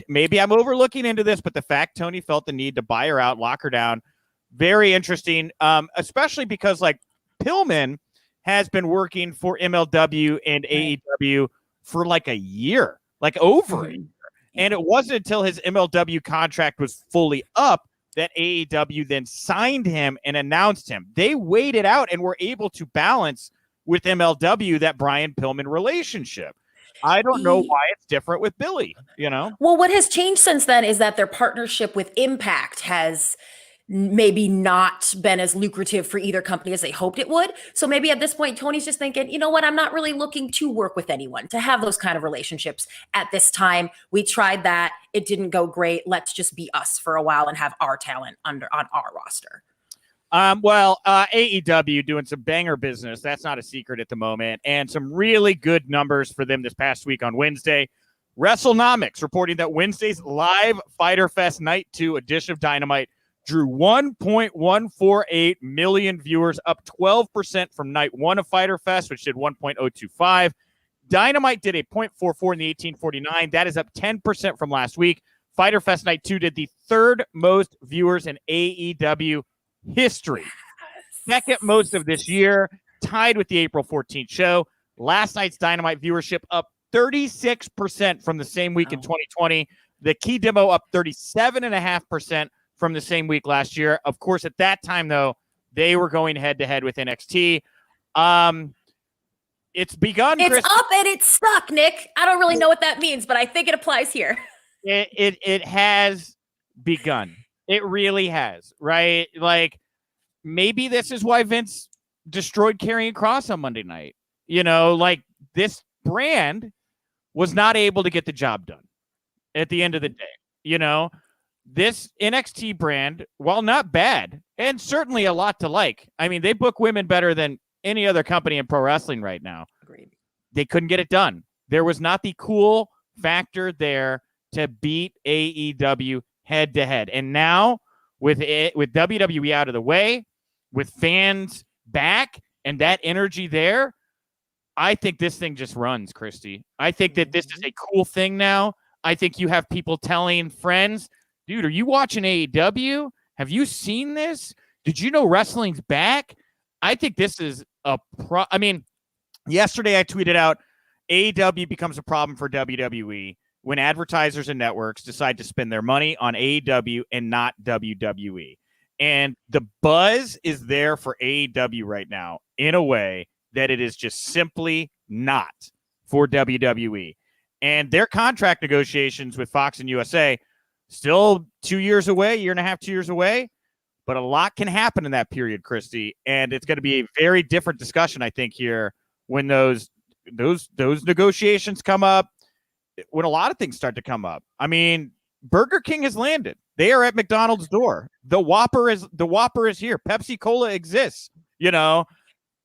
A: maybe I'm overlooking into this, but the fact Tony felt the need to buy her out, lock her down, very interesting, especially because like Pillman has been working for MLW and AEW for like a year, like over a year. And it wasn't until his MLW contract was fully up that AEW then signed him and announced him. They waited out and were able to balance with MLW that Bryan Pillman relationship. I don't know why it's different with Billy, you know?
B: Well, what has changed since then is that their partnership with Impact has maybe not been as lucrative for either company as they hoped it would. So maybe at this point, Tony's just thinking, you know what, I'm not really looking to work with anyone, to have those kind of relationships at this time. We tried that. It didn't go great. Let's just be us for a while and have our talent on our roster.
A: AEW doing some banger business. That's not a secret at the moment. And some really good numbers for them this past week on Wednesday. WrestleNomics reporting that Wednesday's live Fyter Fest Night 2 edition of Dynamite drew 1.148 million viewers, up 12% from night 1 of Fyter Fest, which did 1.025. Dynamite did a 0.44 in the 1849. That is up 10% from last week. Fyter Fest Night 2 did the third most viewers in AEW history. Second most of this year, tied with the April 14th show. Last night's Dynamite viewership up 36% from the same week in 2020. The key demo up 37.5% from the same week last year. Of course, at that time, though, they were going head-to-head with NXT. It's begun,
B: It's up and it's stuck, Nick. I don't really know what that means, but I think it applies here.
A: It has begun. It really has, right? Like, maybe this is why Vince destroyed Karrion Kross on Monday night. You know, like, this brand was not able to get the job done at the end of the day, you know? This NXT brand, while not bad, and certainly a lot to like, I mean, they book women better than any other company in pro wrestling right now.
B: Agreed.
A: They couldn't get it done. There was not the cool factor there to beat AEW head-to-head. And now, with WWE out of the way, with fans back, and that energy there, I think this thing just runs, Christy. I think that this is a cool thing now. I think you have people telling friends, dude, are you watching AEW? Have you seen this? Did you know wrestling's back? I think this is yesterday I tweeted out AEW becomes a problem for WWE when advertisers and networks decide to spend their money on AEW and not WWE. And the buzz is there for AEW right now in a way that it is just simply not for WWE. And their contract negotiations with Fox and USA still 2 years away, year and a half, 2 years away. But a lot can happen in that period, Christy. And it's going to be a very different discussion, I think, here when those negotiations come up, when a lot of things start to come up. I mean, Burger King has landed. They are at McDonald's door. The Whopper is here. Pepsi Cola exists. You know,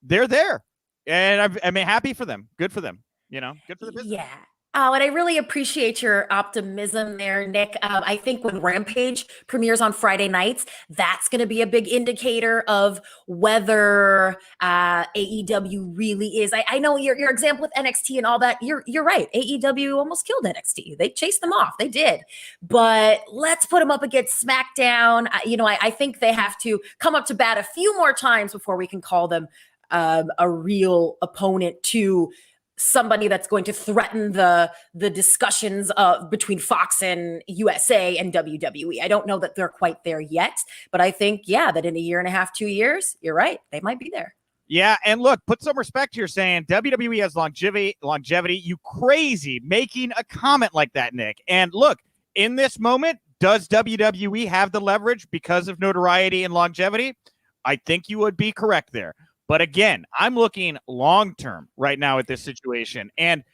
A: they're there. And I'm happy for them. Good for them. You know, good for the business.
B: Yeah. Oh, and I really appreciate your optimism there, Nick. I think when Rampage premieres on Friday nights, that's going to be a big indicator of whether AEW really is. I know your example with NXT and all that. You're right. AEW almost killed NXT. They chased them off. They did. But let's put them up against SmackDown. I think they have to come up to bat a few more times before we can call them a real opponent to somebody that's going to threaten the discussions between Fox and USA and WWE. I don't know that they're quite there yet, but I think, that in a year and a half, 2 years, you're right. They might be there.
A: Yeah, and look, put some respect here saying WWE has longevity. You crazy making a comment like that, Nick. And look, in this moment, does WWE have the leverage because of notoriety and longevity? I think you would be correct there. But again, I'm looking long-term right now at this situation. And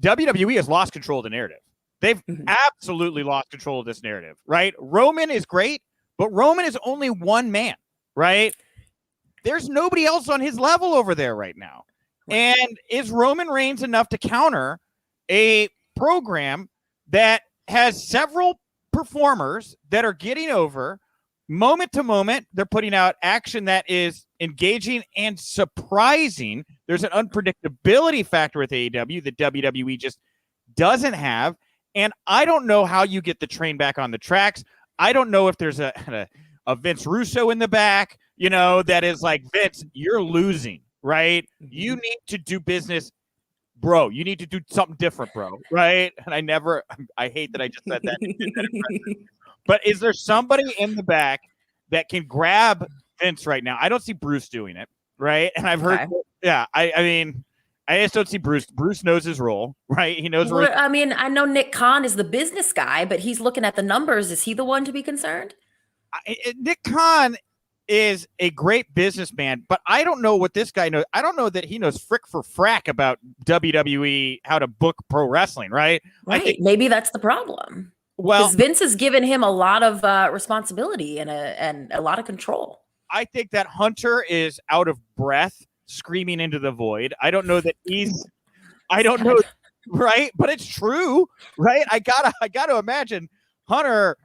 A: WWE has lost control of the narrative. They've absolutely lost control of this narrative, right? Roman is great, but Roman is only one man, right? There's nobody else on his level over there right now. And is Roman Reigns enough to counter a program that has several performers that are getting over moment to moment? They're putting out action that is engaging, and surprising. There's an unpredictability factor with AEW that WWE just doesn't have. And I don't know how you get the train back on the tracks. I don't know if there's a Vince Russo in the back, that is like, Vince, you're losing, right? You need to do business, bro. You need to do something different, bro, right? And I hate that I just said that. But is there somebody in the back that can grab Vince right now? I don't see Bruce doing it, right? And I've heard, I mean, I just don't see Bruce. Bruce knows his role, right? He knows where.
B: I mean, I know Nick Khan is the business guy, but he's looking at the numbers. Is he the one to be concerned?
A: Nick Khan is a great businessman, but I don't know what this guy knows. I don't know that he knows frick for frack about WWE, how to book pro wrestling, right?
B: Right. I think maybe that's the problem.
A: Well,
B: because Vince has given him a lot of responsibility and a lot of control.
A: I think that Hunter is out of breath, screaming into the void. I don't know that I don't know, right? But it's true, right? I gotta imagine Hunter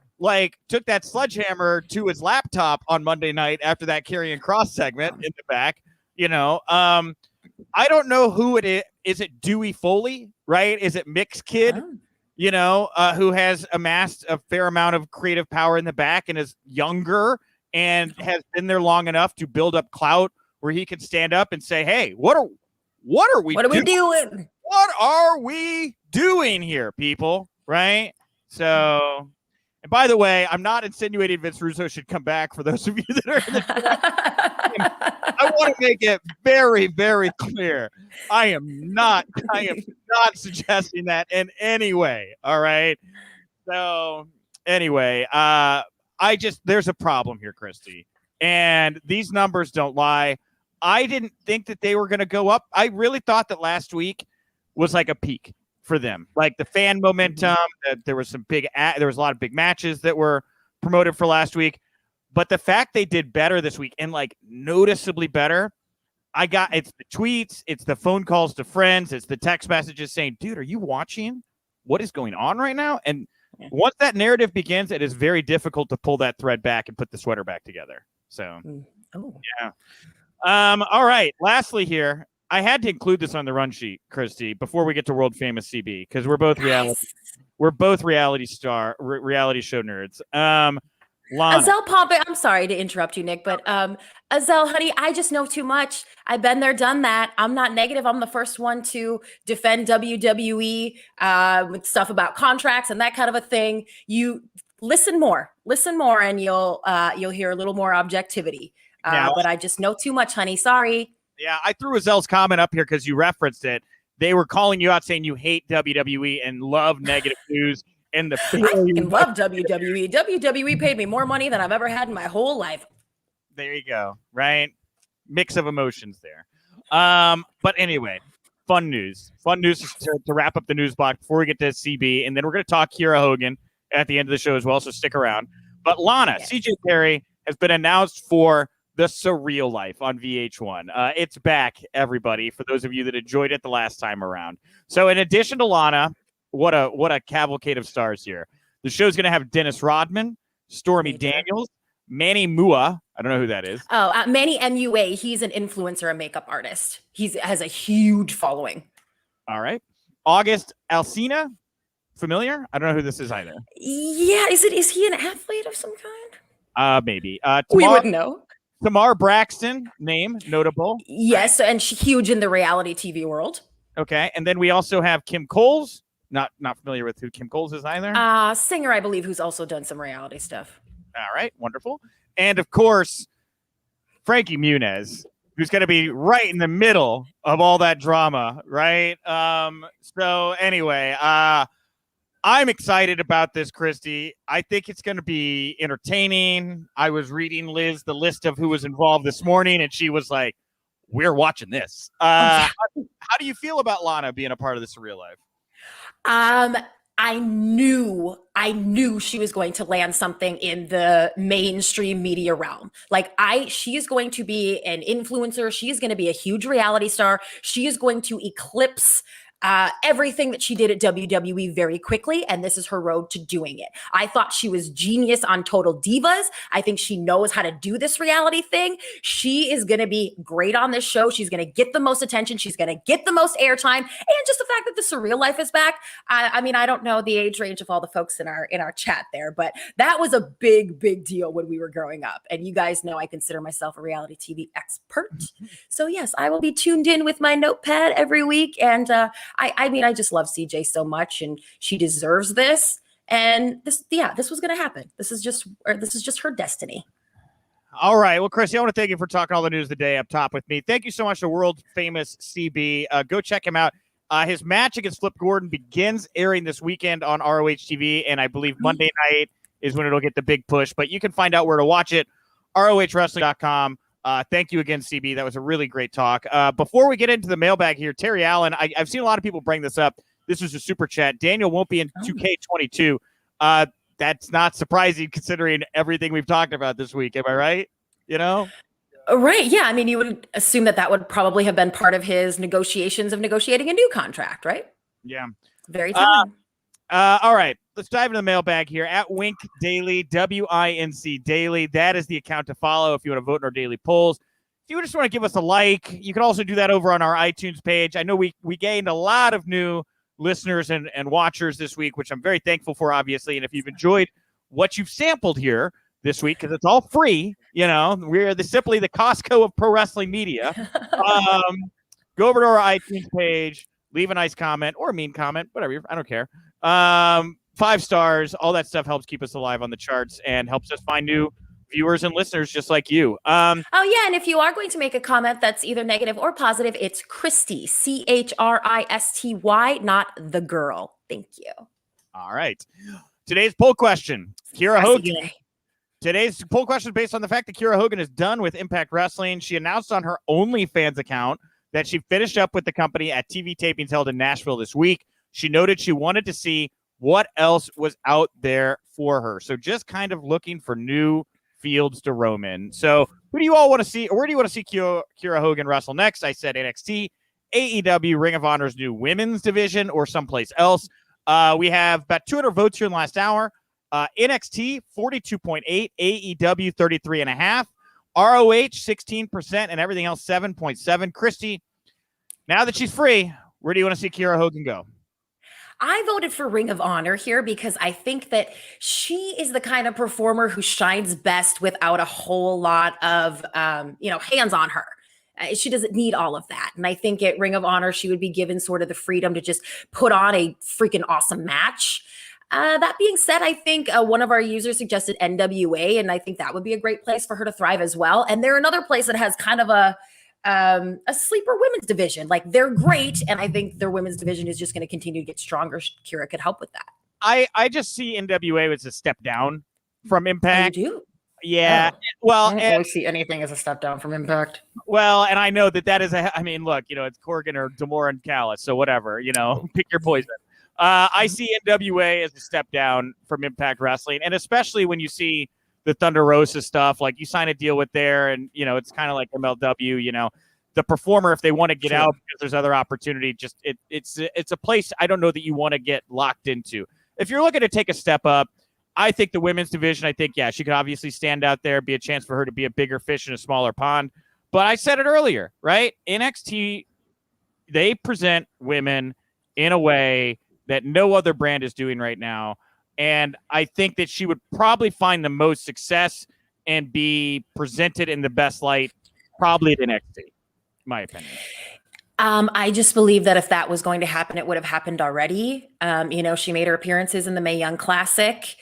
A: took that sledgehammer to his laptop on Monday night after that Karrion Kross segment in the back. I don't know who it is. Is it Dewey Foley, right? Is it Mick's kid? Who has amassed a fair amount of creative power in the back and is younger and has been there long enough to build up clout where he can stand up and say, hey, what are we doing? What are we doing here, people? Right? So, and by the way, I'm not insinuating Vince Russo should come back for those of you that are in the chat. I want to make it very, very clear. I am not suggesting that in any way. All right. So anyway, there's a problem here, Christy, and these numbers don't lie. I didn't think that they were going to go up. I really thought that last week was like a peak for them, like the fan momentum. That there was there was a lot of big matches that were promoted for last week. But the fact they did better this week and noticeably better, it's the tweets, it's the phone calls to friends, it's the text messages saying, dude, are you watching what is going on right now? And once that narrative begins, it is very difficult to pull that thread back and put the sweater back together. So, yeah. All right. Lastly here, I had to include this on the run sheet, Christy, before we get to world famous CB, because we're both reality show nerds. Lana.
B: Azelle Pompey, I'm sorry to interrupt you, Nick, but Azelle, honey, I just know too much. I've been there, done that. I'm not negative. I'm the first one to defend WWE with stuff about contracts and that kind of a thing. You listen more, and you'll hear a little more objectivity. But I just know too much, honey. Sorry.
A: Yeah, I threw Azelle's comment up here because you referenced it. They were calling you out saying you hate WWE and love negative news. And
B: I love WWE. WWE paid me more money than I've ever had in my whole life.
A: There you go. Right? Mix of emotions there. But anyway, fun news. Fun news to wrap up the news block before we get to CB. And then we're going to talk Kiera Hogan at the end of the show as well. So stick around. But Lana, CJ Perry has been announced for the Surreal Life on VH1. It's back, everybody, for those of you that enjoyed it the last time around. So in addition to Lana, what a cavalcade of stars here. The show's going to have Dennis Rodman, Stormy Daniels, Manny Mua. I don't know who that is.
B: Oh, Manny MUA. He's an influencer and makeup artist. He has a huge following.
A: All right. August Alsina. Familiar? I don't know who this is either.
B: Yeah. Is he an athlete of some kind?
A: Maybe.
B: We wouldn't know.
A: Tamar Braxton, name, notable.
B: Yes, and she's huge in the reality TV world.
A: Okay. And then we also have Kim Coles. Not familiar with who Kim Coles is either.
B: Singer, I believe, who's also done some reality stuff.
A: All right, wonderful. And of course, Frankie Muniz, who's going to be right in the middle of all that drama, right? So anyway, I'm excited about this, Christy. I think it's going to be entertaining. I was reading the list of who was involved this morning, and she was like, we're watching this. How do you feel about Lana being a part of the Surreal Life?
B: I knew she was going to land something in the mainstream media realm. She is going to be an influencer. She is going to be a huge reality star. She is going to eclipse everything that she did at WWE very quickly, and this is her road to doing it. I thought she was genius on Total Divas. I think she knows how to do this reality thing. She is going to be great on this show. She's going to get the most attention. She's going to get the most airtime. And just the fact that the Surreal Life is back. I mean, I don't know the age range of all the folks in our chat there, but that was a big deal when we were growing up. And you guys know I consider myself a reality TV expert. So yes, I will be tuned in with my notepad every week. And I mean, I just love CJ so much, and she deserves this. And this was going to happen. This is just her destiny.
A: All right. Well, Christy, I want to thank you for talking all the news of the day up top with me. Thank you so much to world famous CB. Go check him out. His match against Flip Gordon begins airing this weekend on ROH TV, and I believe Monday night is when it'll get the big push. But you can find out where to watch it, rohwrestling.com. Thank you again, CB. That was a really great talk. Before we get into the mailbag here, Terry Allen, I've seen a lot of people bring this up. This was a super chat. Daniel won't be in 2K22. That's not surprising considering everything we've talked about this week. Am I right? You know?
B: Right. Yeah. I mean, you would assume that would probably have been part of his negotiations of negotiating a new contract, right?
A: Yeah.
B: Very telling.
A: All right. Let's dive into the mailbag here at Wink Daily, WINC Daily. That is the account to follow if you want to vote in our daily polls. If you just want to give us a like, you can also do that over on our iTunes page. I know we gained a lot of new listeners and watchers this week, which I'm very thankful for, obviously. And if you've enjoyed what you've sampled here this week, because it's all free, you know, we're simply the Costco of pro wrestling media. Go over to our iTunes page, leave a nice comment or a mean comment, whatever. I don't care. 5 stars, all that stuff helps keep us alive on the charts and helps us find new viewers and listeners just like you.
B: Oh, yeah. And if you are going to make a comment that's either negative or positive, it's Christy, Christy, not the girl. Thank you.
A: All right. Today's poll question, Kiera Hogan. Today's poll question is based on the fact that Kiera Hogan is done with Impact Wrestling. She announced on her OnlyFans account that she finished up with the company at TV tapings held in Nashville this week. She noted she wanted to see what else was out there for her. So just kind of looking for new fields to roam in. So who do you all want to see, or where do you want to see Kiera Hogan wrestle next? I said NXT, AEW, Ring of Honor's new women's division, or someplace else. We have about 200 votes here in the last hour. NXT 42.8, AEW 33.5, ROH 16%, and everything else 7.7. Christy, now that she's free, where do you want to see Kiera Hogan go?
B: I voted for Ring of Honor here because I think that she is the kind of performer who shines best without a whole lot of, hands on her. She doesn't need all of that. And I think at Ring of Honor, she would be given sort of the freedom to just put on a freaking awesome match. That being said, I think one of our users suggested NWA, and I think that would be a great place for her to thrive as well. And they're another place that has kind of a sleeper women's division. Like, they're great, and I think their women's division is just going to continue to get stronger. Kiera could help with that.
A: I just see NWA as a step down from Impact.
B: Oh, you do?
A: Yeah.
B: Oh.
A: Well,
B: I don't always see anything as a step down from Impact.
A: Well, and I know that is look, it's Corgan or Demore and Callis, so whatever, pick your poison. I see NWA as a step down from Impact Wrestling, and especially when you see the Thunder Rosa stuff, like you sign a deal with there, and it's kind of like MLW. The performer, if they want to get out because there's other opportunity, just it's a place I don't know that you want to get locked into. If you're looking to take a step up, I think the women's division, she could obviously stand out there, be a chance for her to be a bigger fish in a smaller pond. But I said it earlier, right? NXT, they present women in a way that no other brand is doing right now. And I think that she would probably find the most success and be presented in the best light, probably at NXT, in my opinion.
B: I just believe that if that was going to happen, it would have happened already. She made her appearances in the Mae Young Classic.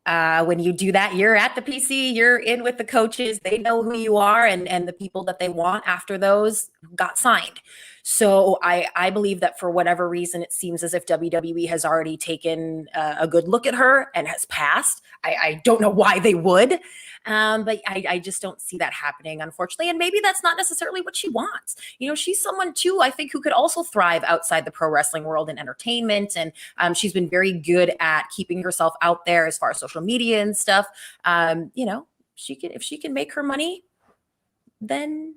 B: When you do that, you're at the PC, you're in with the coaches. They know who you are and the people that they want after those got signed. So I believe that for whatever reason, it seems as if WWE has already taken a good look at her and has passed. I don't know why they would, but I just don't see that happening, unfortunately. And maybe that's not necessarily what she wants. She's someone too, I think, who could also thrive outside the pro wrestling world and entertainment. And she's been very good at keeping herself out there as far as social media and stuff. If she can make her money, then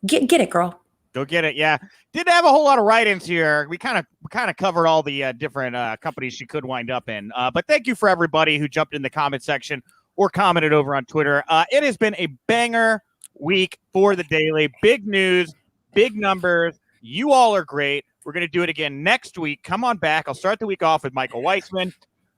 B: get it, girl.
A: Go get it. Yeah. Didn't have a whole lot of write-ins here. We kind of covered all the different companies she could wind up in. But thank you for everybody who jumped in the comment section or commented over on Twitter. It has been a banger week for the Daily. Big news, big numbers. You all are great. We're going to do it again next week. Come on back. I'll start the week off with Michael Weissman.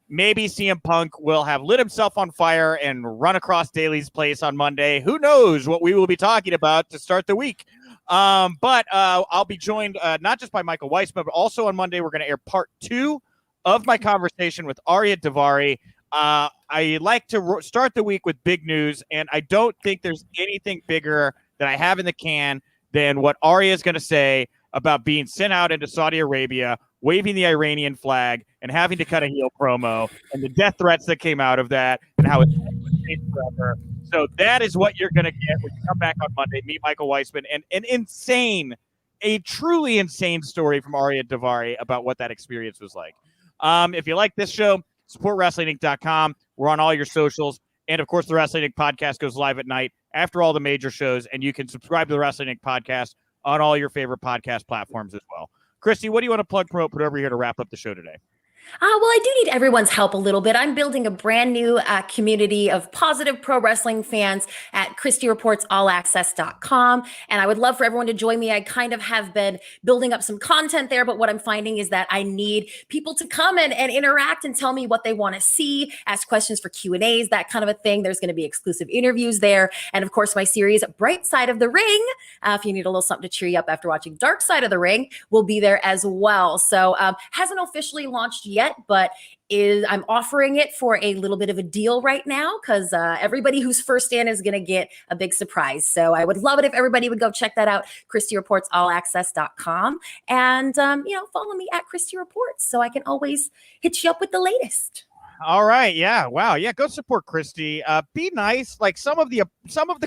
A: Maybe CM Punk will have lit himself on fire and run across Daly's place on Monday. Who knows what we will be talking about to start the week. But I'll be joined not just by Michael Weissman, but also on Monday we're going to air part 2 of my conversation with Arya Davari. I like to start the week with big news, and I don't think there's anything bigger that I have in the can than what Arya is going to say about being sent out into Saudi Arabia, waving the Iranian flag, and having to cut a heel promo, and the death threats that came out of that, and how it's changed forever. So that is what you're going to get when you come back on Monday. Meet Michael Weissman, and a truly insane story from Arya Davari about what that experience was like. If you like this show, support WrestlingInc.com. We're on all your socials. And, of course, the Wrestling Inc. podcast goes live at night after all the major shows, and you can subscribe to the Wrestling Inc. podcast on all your favorite podcast platforms as well. Christy, what do you want to plug, put over here to wrap up the show today?
B: Well, I do need everyone's help a little bit. I'm building a brand new community of positive pro wrestling fans at ChristyReportsAllAccess.com. And I would love for everyone to join me. I kind of have been building up some content there, but what I'm finding is that I need people to come and interact and tell me what they want to see, ask questions for Q&As, that kind of a thing. There's going to be exclusive interviews there. And of course, my series, Bright Side of the Ring, if you need a little something to cheer you up after watching Dark Side of the Ring, will be there as well. So hasn't officially launched yet, but I'm offering it for a little bit of a deal right now because everybody who's first in is going to get a big surprise. So I would love it if everybody would go check that out, ChristyReportsAllAccess.com, and follow me at Christy Reports so I can always hit you up with the latest.
A: All right. Yeah. Wow. Yeah. Go support Christy. Be nice. Like some of the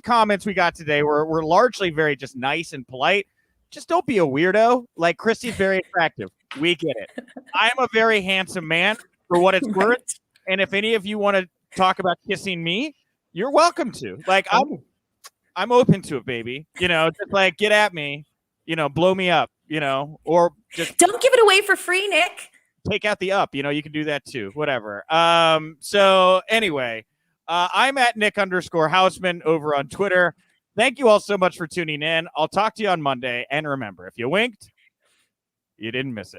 A: comments we got today were largely very just nice and polite. Just don't be a weirdo. Like Christy's very attractive. We get it. I'm a very handsome man for what it's worth. And if any of you want to talk about kissing me, you're welcome to. Like I'm open to it, baby. Just like get at me, blow me up, or just
B: don't give it away for free, Nick.
A: Take out the up, you can do that too. Whatever. So anyway, I'm at Nick_Hausman over on Twitter. Thank you all so much for tuning in. I'll talk to you on Monday. And remember, if you winked, you didn't miss it.